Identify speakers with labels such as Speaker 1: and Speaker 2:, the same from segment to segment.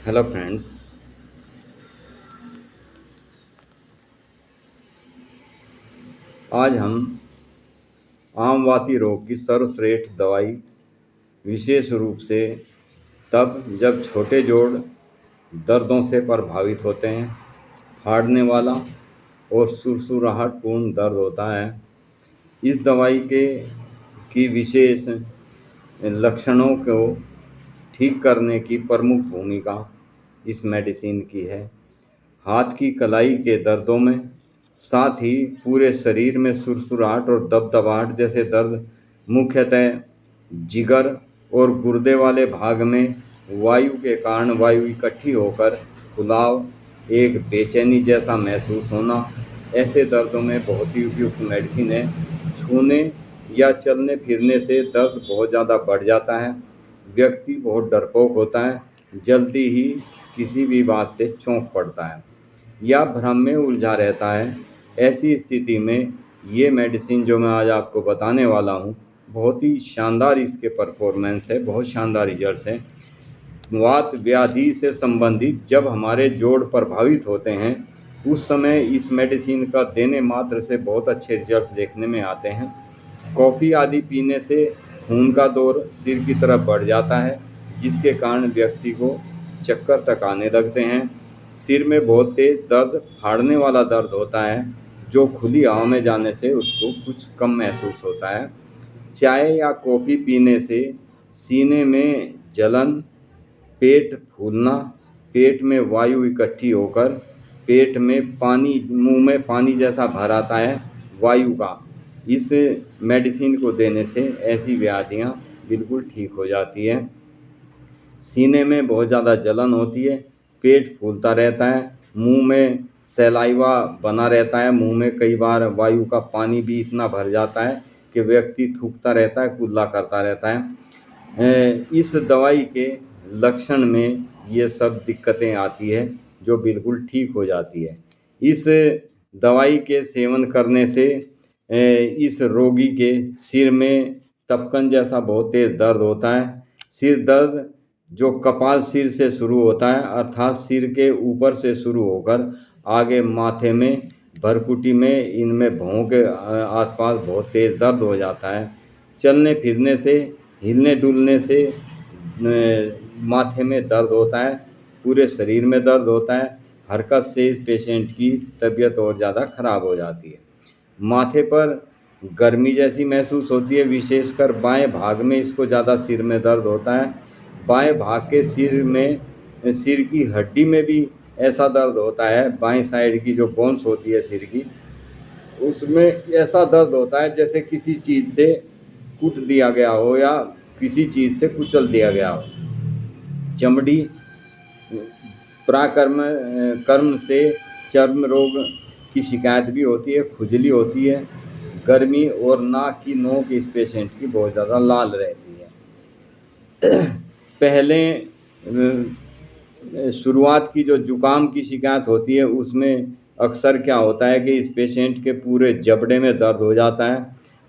Speaker 1: Hello friends. आज हम आमवाती रोग की सर्वश्रेष्ठ दवाई, विशेष रूप से तब जब छोटे जोड़ दर्दों से प्रभावित होते हैं, फाड़ने वाला और सुरसुराहटपूर्ण दर्द होता है। इस दवाई के की विशेष लक्षणों को ठीक करने की प्रमुख भूमिका इस मेडिसिन की है। हाथ की कलाई के दर्दों में, साथ ही पूरे शरीर में सुरसुराहट और दबदबाहट जैसे दर्द, मुख्यतः जिगर और गुर्दे वाले भाग में वायु के कारण वायु इकट्ठी होकर फुलाव, एक बेचैनी जैसा महसूस होना, ऐसे दर्दों में बहुत ही उपयुक्त मेडिसिन है। छूने या चलने फिरने से दर्द बहुत ज़्यादा बढ़ जाता है, व्यक्ति बहुत डरपोक होता है, जल्दी ही किसी भी बात से चौंक पड़ता है या भ्रम में उलझा रहता है। ऐसी स्थिति में ये मेडिसिन जो मैं आज आपको बताने वाला हूँ, बहुत ही शानदार इसके परफॉर्मेंस है, बहुत शानदार रिजल्ट्स हैं। वात व्याधि से संबंधित जब हमारे जोड़ प्रभावित होते हैं, उस समय इस मेडिसिन का देने मात्र से बहुत अच्छे रिजल्ट्स देखने में आते हैं। कॉफ़ी आदि पीने से खून का दौर सिर की तरफ बढ़ जाता है, जिसके कारण व्यक्ति को चक्कर तक आने लगते हैं। सिर में बहुत तेज दर्द, फाड़ने वाला दर्द होता है, जो खुली हवा में जाने से उसको कुछ कम महसूस होता है। चाय या कॉफ़ी पीने से सीने में जलन, पेट फूलना, पेट में वायु इकट्ठी होकर पेट में पानी, मुंह में पानी जैसा भर आता है वायु का। इस मेडिसिन को देने से ऐसी व्याधियाँ बिल्कुल ठीक हो जाती हैं। सीने में बहुत ज़्यादा जलन होती है, पेट फूलता रहता है, मुंह में सलाइवा बना रहता है, मुंह में कई बार वायु का पानी भी इतना भर जाता है कि व्यक्ति थूकता रहता है, कुल्ला करता रहता है। इस दवाई के लक्षण में ये सब दिक्कतें आती है, जो बिल्कुल ठीक हो जाती है। इस दवाई के सेवन करने से इस रोगी के सिर में तपकन जैसा बहुत तेज़ दर्द होता है। सिर दर्द जो कपाल सिर से शुरू होता है, अर्थात सिर के ऊपर से शुरू होकर आगे माथे में, भरकुटी में, इनमें भौं के आसपास बहुत तेज़ दर्द हो जाता है। चलने फिरने से, हिलने डुलने से माथे में दर्द होता है, पूरे शरीर में दर्द होता है। हरकत से इस पेशेंट की तबीयत और ज़्यादा ख़राब हो जाती है। माथे पर गर्मी जैसी महसूस होती है, विशेषकर बाएं भाग में इसको ज़्यादा सिर में दर्द होता है। बाएं भाग के सिर में, सिर की हड्डी में भी ऐसा दर्द होता है, बाएं साइड की जो बोन्स होती है सिर की, उसमें ऐसा दर्द होता है जैसे किसी चीज़ से कूट दिया गया हो या किसी चीज़ से कुचल दिया गया हो। चमड़ी, पराक्रम कर्म से चर्म रोग की शिकायत भी होती है, खुजली होती है, गर्मी और नाक की नोक इस पेशेंट की बहुत ज़्यादा लाल रहती है। पहले शुरुआत की जो जुकाम की शिकायत होती है, उसमें अक्सर क्या होता है कि इस पेशेंट के पूरे जबड़े में दर्द हो जाता है,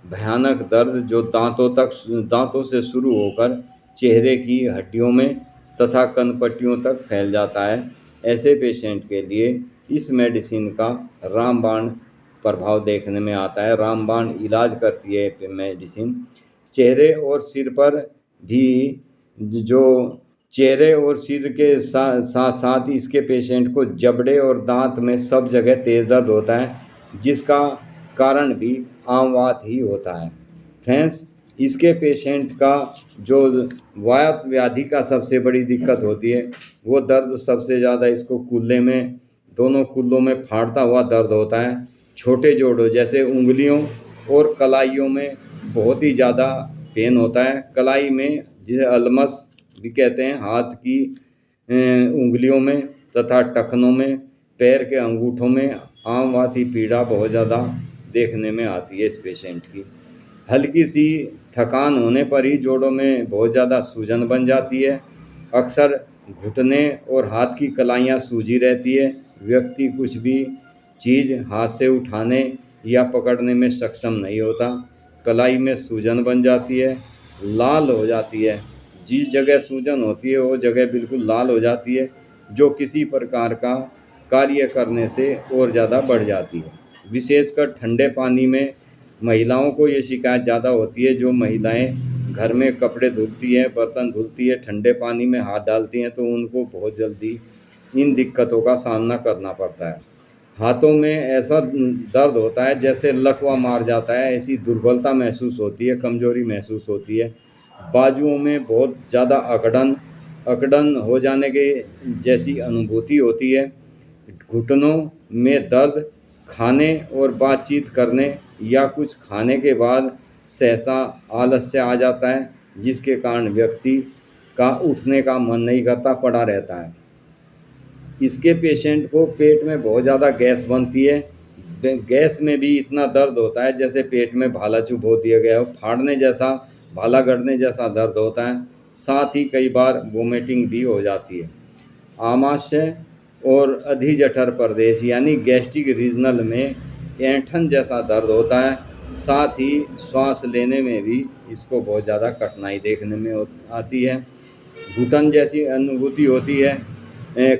Speaker 1: भयानक दर्द जो दांतों से शुरू होकर चेहरे की हड्डियों में तथा कनपट्टियों तक फैल जाता है। ऐसे पेशेंट के लिए इस मेडिसिन का रामबाण प्रभाव देखने में आता है। रामबाण इलाज करती है ये मेडिसिन। चेहरे और सिर पर भी, जो चेहरे और सिर के साथ साथ इसके पेशेंट को जबड़े और दांत में सब जगह तेज़ दर्द होता है, जिसका कारण भी आमवात ही होता है। फ्रेंड्स, इसके पेशेंट का जो वात व्याधि का सबसे बड़ी दिक्कत होती है, वो दर्द सबसे ज़्यादा इसको कुल्ले में, दोनों कुल्लों में फाड़ता हुआ दर्द होता है। छोटे जोड़ों जैसे उंगलियों और कलाइयों में बहुत ही ज़्यादा पेन होता है। कलाई में, जिसे अलमस भी कहते हैं, हाथ की उंगलियों में तथा टखनों में, पैर के अंगूठों में आमवाती पीड़ा बहुत ज़्यादा देखने में आती है इस पेशेंट की। हल्की सी थकान होने पर ही जोड़ों में बहुत ज़्यादा सूजन बन जाती है। अक्सर घुटने और हाथ की कलाइयाँ सूजी रहती है, व्यक्ति कुछ भी चीज़ हाथ से उठाने या पकड़ने में सक्षम नहीं होता। कलाई में सूजन बन जाती है, लाल हो जाती है, जिस जगह सूजन होती है वो जगह बिल्कुल लाल हो जाती है, जो किसी प्रकार का कार्य करने से और ज़्यादा बढ़ जाती है। विशेषकर ठंडे पानी में महिलाओं को ये शिकायत ज़्यादा होती है। जो महिलाएं घर में कपड़े धुलती हैं, बर्तन धुलती है, ठंडे पानी में हाथ डालती हैं, तो उनको बहुत जल्दी इन दिक्कतों का सामना करना पड़ता है। हाथों में ऐसा दर्द होता है जैसे लकवा मार जाता है, ऐसी दुर्बलता महसूस होती है, कमजोरी महसूस होती है। बाजुओं में बहुत ज़्यादा अकड़न अकड़न हो जाने के जैसी अनुभूति होती है। घुटनों में दर्द, खाने और बातचीत करने या कुछ खाने के बाद सहसा आलस्य आ जाता है, जिसके कारण व्यक्ति का उठने का मन नहीं करता, पड़ा रहता है। इसके पेशेंट को पेट में बहुत ज़्यादा गैस बनती है। गैस में भी इतना दर्द होता है जैसे पेट में भाला चुभो दिया गया हो, फाड़ने जैसा, भाला गड़ने जैसा दर्द होता है। साथ ही कई बार वोमिटिंग भी हो जाती है। आमाशय और अधिजठर प्रदेश यानी गैस्ट्रिक रीजनल में ऐंठन जैसा दर्द होता है। साथ ही श्वास लेने में भी इसको बहुत ज़्यादा कठिनाई देखने में आती है। घुटन जैसी अनुभूति होती है।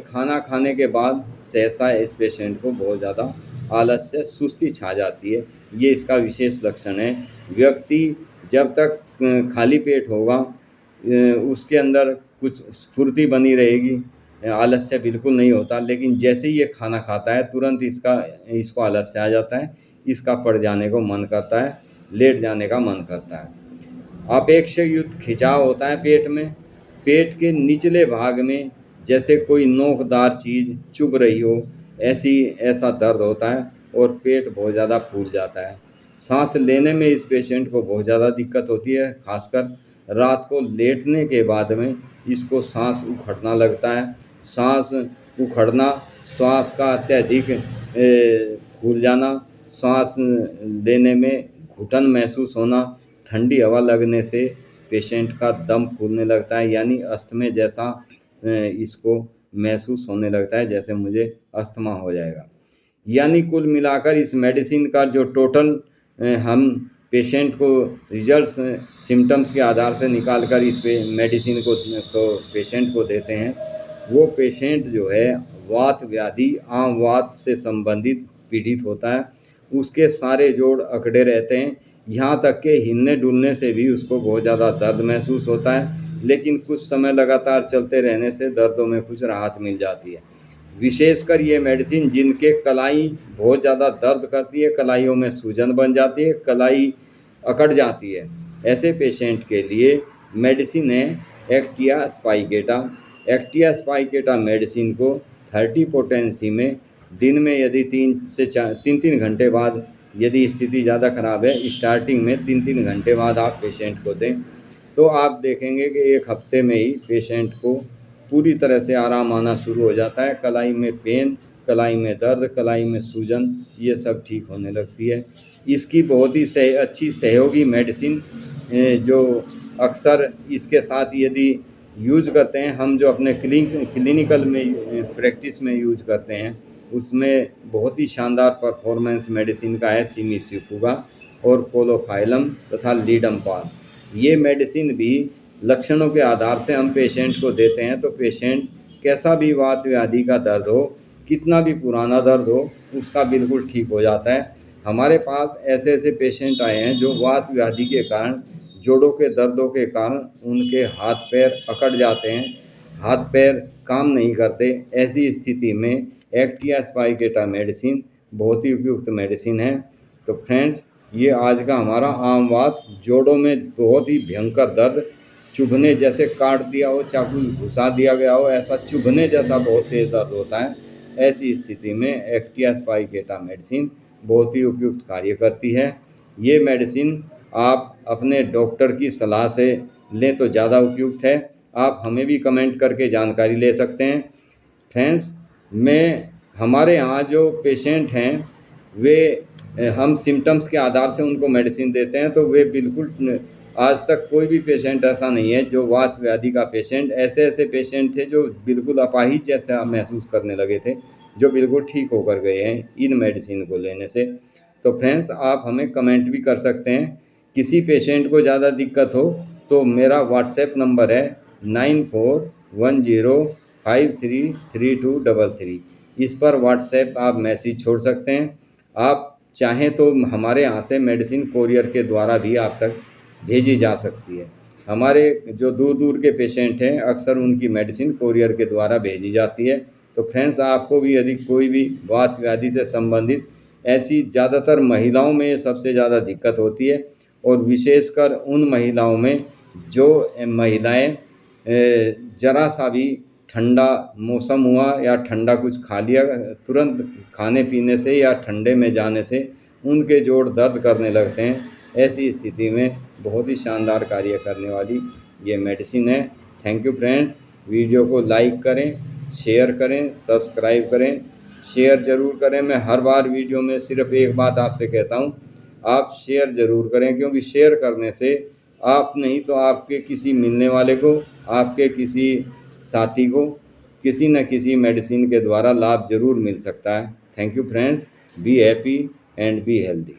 Speaker 1: खाना खाने के बाद सहसा इस पेशेंट को बहुत ज़्यादा आलस्य, सुस्ती छा जाती है। ये इसका विशेष लक्षण है। व्यक्ति जब तक खाली पेट होगा उसके अंदर कुछ स्फूर्ति बनी रहेगी, आलस्य बिल्कुल नहीं होता। लेकिन जैसे ही ये खाना खाता है तुरंत इसको आलस्य आ जाता है, इसका पड़ जाने को मन करता है, लेट जाने का मन करता है। अपेक्षायुक्त खिंचाव होता है पेट में। पेट के निचले भाग में जैसे कोई नोकदार चीज़ चुभ रही हो, ऐसा दर्द होता है और पेट बहुत ज़्यादा फूल जाता है। सांस लेने में इस पेशेंट को बहुत ज़्यादा दिक्कत होती है। खासकर रात को लेटने के बाद में इसको सांस उखड़ना लगता है। सांस उखड़ना, श्वास का अत्यधिक फूल जाना, सांस लेने में घुटन महसूस होना, ठंडी हवा लगने से पेशेंट का दम फूलने लगता है, यानी अस्थमे जैसा इसको महसूस होने लगता है, जैसे मुझे अस्थमा हो जाएगा। यानी कुल मिलाकर इस मेडिसिन का जो टोटल हम पेशेंट को रिजल्ट्स सिम्टम्स के आधार से निकाल कर इस मेडिसिन को पेशेंट को देते हैं। वो पेशेंट जो है वात व्याधि, आम वात से संबंधित पीड़ित होता है। उसके सारे जोड़ अकड़े रहते हैं, यहाँ तक के हिलने डुलने से भी उसको बहुत ज़्यादा दर्द महसूस होता है। लेकिन कुछ समय लगातार चलते रहने से दर्दों में कुछ राहत मिल जाती है। विशेषकर ये मेडिसिन जिनके कलाई बहुत ज़्यादा दर्द करती है, कलाइयों में सूजन बन जाती है, कलाई अकड़ जाती है, ऐसे पेशेंट के लिए मेडिसिन है एक्टिया स्पाइकेटा। एक्टिया स्पाइकेटा मेडिसिन को 30 पोटेंसी में दिन में यदि 3 घंटे बाद, यदि स्थिति ज़्यादा ख़राब है, स्टार्टिंग में 3 घंटे बाद आप पेशेंट को दें, तो आप देखेंगे कि 1 हफ्ते में ही पेशेंट को पूरी तरह से आराम आना शुरू हो जाता है। कलाई में पेन, कलाई में दर्द, कलाई में सूजन, ये सब ठीक होने लगती है। इसकी बहुत ही अच्छी सहयोगी मेडिसिन जो अक्सर इसके साथ यदि यूज करते हैं, हम जो अपने क्लिनिकल में प्रैक्टिस में यूज करते हैं, उसमें बहुत ही शानदार परफॉर्मेंस मेडिसिन का है सिमिसिफुगा और कोलोफाइलम तथा लीडमपाल। ये मेडिसिन भी लक्षणों के आधार से हम पेशेंट को देते हैं, तो पेशेंट कैसा भी वात व्याधि का दर्द हो, कितना भी पुराना दर्द हो, उसका बिल्कुल ठीक हो जाता है। हमारे पास ऐसे ऐसे पेशेंट आए हैं जो वात व्याधि के कारण, जोड़ों के दर्दों के कारण उनके हाथ पैर अकड़ जाते हैं, हाथ पैर काम नहीं करते। ऐसी स्थिति में एक्टिया स्पाइकेटा मेडिसिन बहुत ही उपयुक्त मेडिसिन है। तो फ्रेंड्स, ये आज का हमारा आम वात, जोड़ों में बहुत ही भयंकर दर्द, चुभने जैसे काट दिया हो, चाकू घुसा दिया गया हो, ऐसा चुभने जैसा बहुत तेज दर्द होता है। ऐसी स्थिति में एक्टिया स्पाइकेटा मेडिसिन बहुत ही उपयुक्त कार्य करती है। ये मेडिसिन आप अपने डॉक्टर की सलाह से लें तो ज़्यादा उपयुक्त है। आप हमें भी कमेंट करके जानकारी ले सकते हैं। फ्रेंड्स, हमारे यहाँ जो पेशेंट हैं वे हम सिम्टम्स के आधार से उनको मेडिसिन देते हैं, तो वे बिल्कुल, आज तक कोई भी पेशेंट ऐसा नहीं है जो वात व्याधि का पेशेंट, ऐसे पेशेंट थे जो बिल्कुल अपाहिज जैसा महसूस करने लगे थे, जो बिल्कुल ठीक होकर गए हैं इन मेडिसिन को लेने से। तो फ्रेंड्स, आप हमें कमेंट भी कर सकते हैं। किसी पेशेंट को ज़्यादा दिक्कत हो तो मेरा व्हाट्सएप नंबर है 9410 533233। इस पर व्हाट्सएप आप मैसेज छोड़ सकते हैं। आप चाहें तो हमारे यहाँ से मेडिसिन कोरियर के द्वारा भी आप तक भेजी जा सकती है। हमारे जो दूर दूर के पेशेंट हैं, अक्सर उनकी मेडिसिन कोरियर के द्वारा भेजी जाती है। तो फ्रेंड्स, आपको भी यदि कोई भी वात व्याधि से संबंधित ऐसी, ज़्यादातर महिलाओं में सबसे ज़्यादा दिक्कत होती है, और विशेषकर उन महिलाओं में जो महिलाएं ज़रा सा भी ठंडा मौसम हुआ या ठंडा कुछ खा लिया, तुरंत खाने पीने से या ठंडे में जाने से उनके जोड़ दर्द करने लगते हैं। ऐसी स्थिति में बहुत ही शानदार कार्य करने वाली ये मेडिसिन है। Thank you friend. वीडियो को लाइक करें, शेयर करें, सब्सक्राइब करें, शेयर ज़रूर करें। मैं हर बार वीडियो में सिर्फ एक बात आपसे कहता हूँ, आप शेयर ज़रूर करें, क्योंकि शेयर करने से आप नहीं तो आपके किसी मिलने वाले को, आपके किसी साथी को किसी न किसी मेडिसिन के द्वारा लाभ ज़रूर मिल सकता है। Thank you friends. Be happy and be healthy.